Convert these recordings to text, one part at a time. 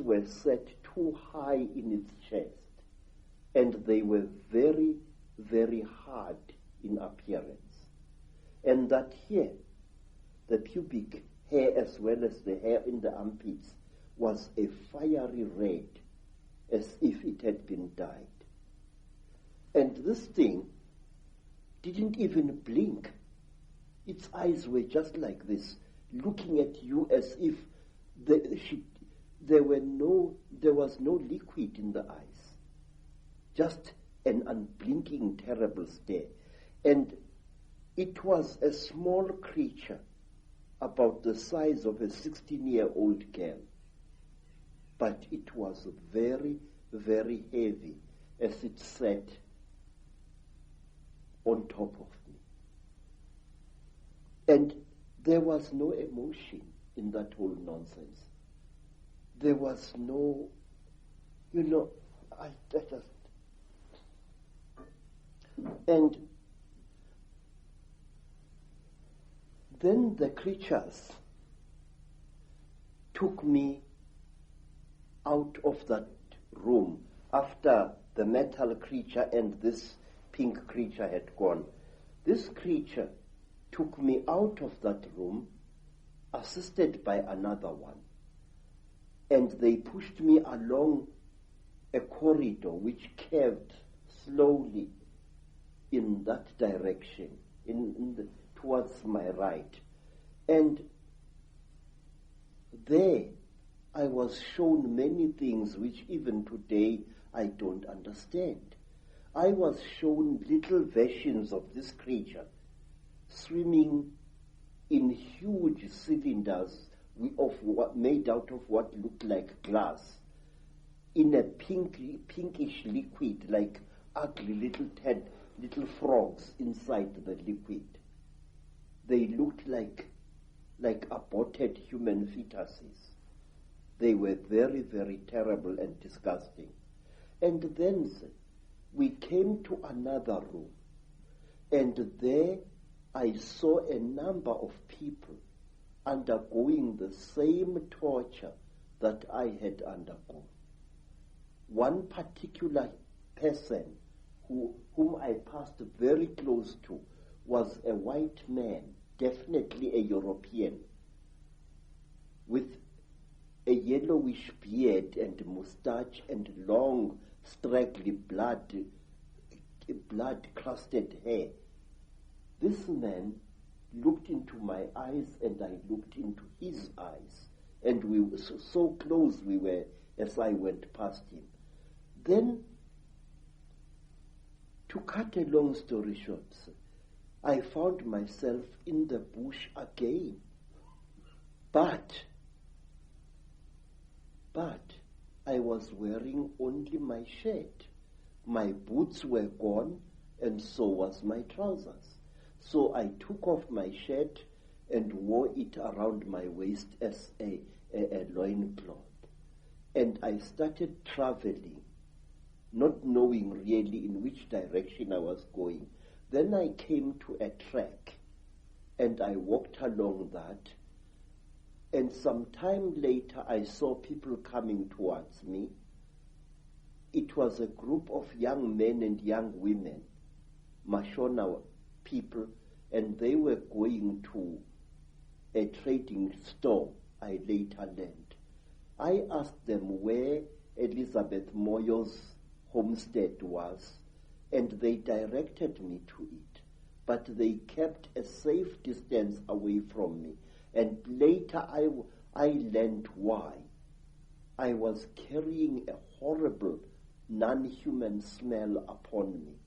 were set too high in its chest, and they were very, very hard in appearance. And that here, the pubic hair as well as the hair in the armpits was a fiery red, as if it had been dyed. And this thing didn't even blink. Its eyes were just like this, looking at you as if there was no liquid in the eyes. Just an unblinking, terrible stare. And it was a small creature, about the size of a 16-year-old girl. But it was very, very heavy as it sat on top of me. And there was no emotion in that whole nonsense. There was no, I just... And then the creatures took me out of that room after the metal creature and this pink creature had gone. This creature took me out of that room, assisted by another one. And they pushed me along a corridor which curved slowly in that direction, towards my right. And there I was shown many things which even today I don't understand. I was shown little versions of this creature swimming in huge cylinders made out of what looked like glass, in a pinkish liquid, like ugly little frogs inside the liquid. They looked like aborted human fetuses. They were very, very terrible and disgusting. And then we came to another room, and there I saw a number of people undergoing the same torture that I had undergone. One particular person whom I passed very close to was a white man, definitely a European, with a yellowish beard and moustache and long, straggly blood-crusted hair. This man looked into my eyes, and I looked into his eyes, and we were so close we were as I went past him. Then, to cut a long story short, I found myself in the bush again. But I was wearing only my shirt. My boots were gone, and so was my trousers. So I took off my shirt and wore it around my waist as a loincloth. And I started traveling, not knowing really in which direction I was going. Then I came to a track, and I walked along that. And some time later, I saw people coming towards me. It was a group of young men and young women, Mashona people, and they were going to a trading store, I later learned. I asked them where Elizabeth Moyo's homestead was, and they directed me to it, but they kept a safe distance away from me. And later I learned why. I was carrying a horrible, non-human smell upon me.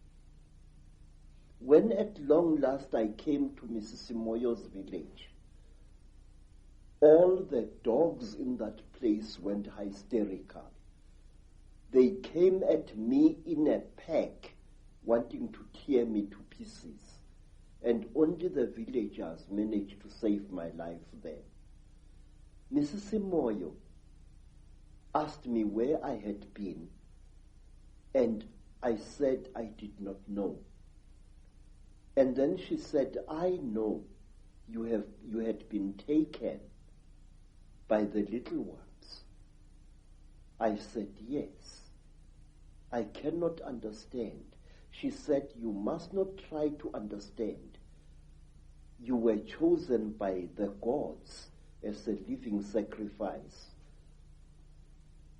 When at long last I came to Mrs. Moyo's village, all the dogs in that place went hysterical. They came at me in a pack, wanting to tear me to pieces. And only the villagers managed to save my life there. Mrs. Moyo asked me where I had been, and I said I did not know. And then she said, I know you had been taken by the little ones. I said, yes. I cannot understand. She said, you must not try to understand. You were chosen by the gods as a living sacrifice.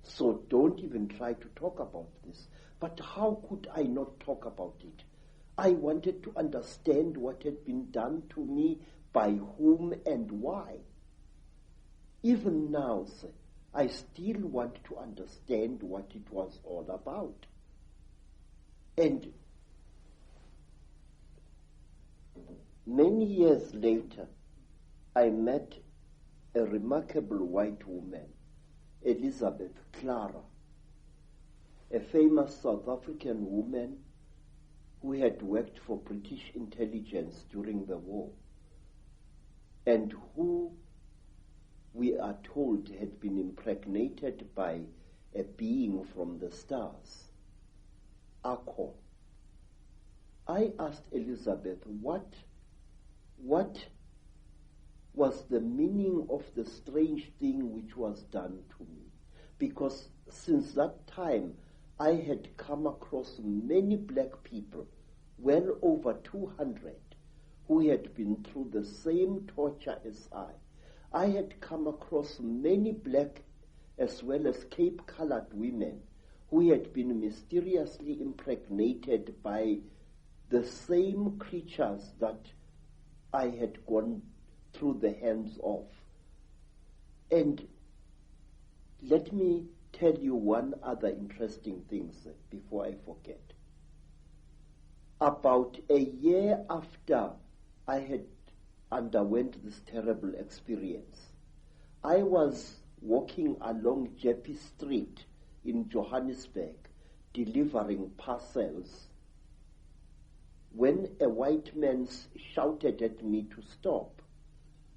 So don't even try to talk about this. But how could I not talk about it? I wanted to understand what had been done to me, by whom and why. Even now, sir, I still want to understand what it was all about. And many years later, I met a remarkable white woman, Elizabeth Clara, a famous South African woman who had worked for British intelligence during the war, and who, we are told, had been impregnated by a being from the stars, Icke. I asked Elizabeth, what was the meaning of the strange thing which was done to me? Because since that time, I had come across many black people, well over 200, who had been through the same torture as I. I had come across many black as well as Cape-colored women who had been mysteriously impregnated by the same creatures that I had gone through the hands of. And let me tell you one other interesting thing, sir, before I forget. About a year after I had underwent this terrible experience, I was walking along Jeppe Street in Johannesburg, delivering parcels, when a white man shouted at me to stop.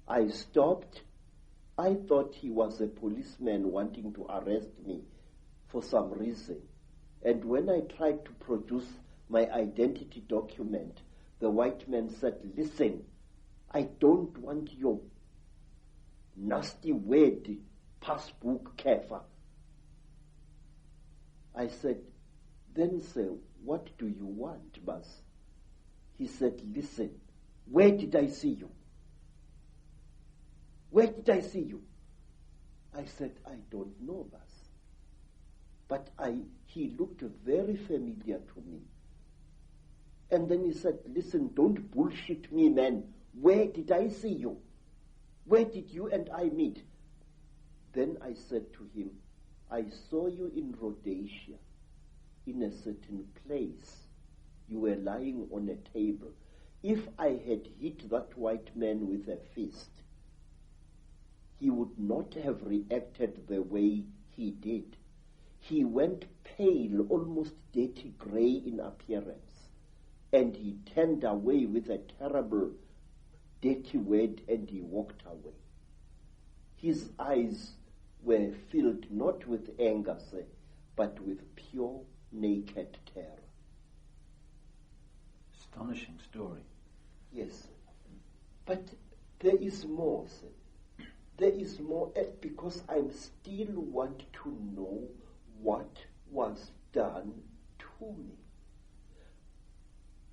I stopped. I thought he was a policeman wanting to arrest me for some reason. And when I tried to produce my identity document, the white man said, listen, I don't want your nasty word, passbook kefa. I said, then sir, what do you want, Bas? He said, listen, where did I see you? Where did I see you? I said, I don't know, Bas. But he looked very familiar to me. And then he said, listen, don't bullshit me, man. Where did I see you? Where did you and I meet? Then I said to him, I saw you in Rhodesia, in a certain place. You were lying on a table. If I had hit that white man with a fist, he would not have reacted the way he did. He went pale, almost dirty gray in appearance, and he turned away with a terrible, dirty word, and he walked away. His eyes were filled not with anger, sir, but with pure, naked terror. Astonishing story. Yes, but there is more, sir. There is more, because I still want to know what was done to me.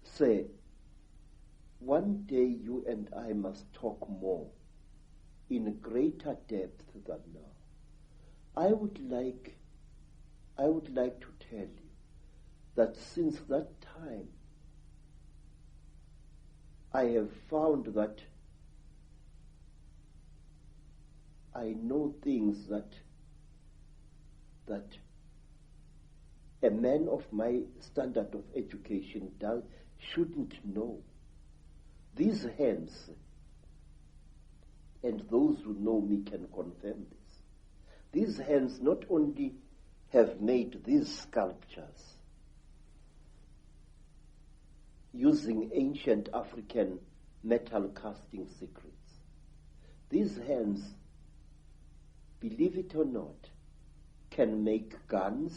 Say, one day you and I must talk more, in greater depth than now. I would like to tell you that since that time, I have found that I know things that a man of my standard of education shouldn't know. These hands, and those who know me can confirm this, these hands not only have made these sculptures using ancient African metal casting secrets. These hands, believe it or not, can make guns,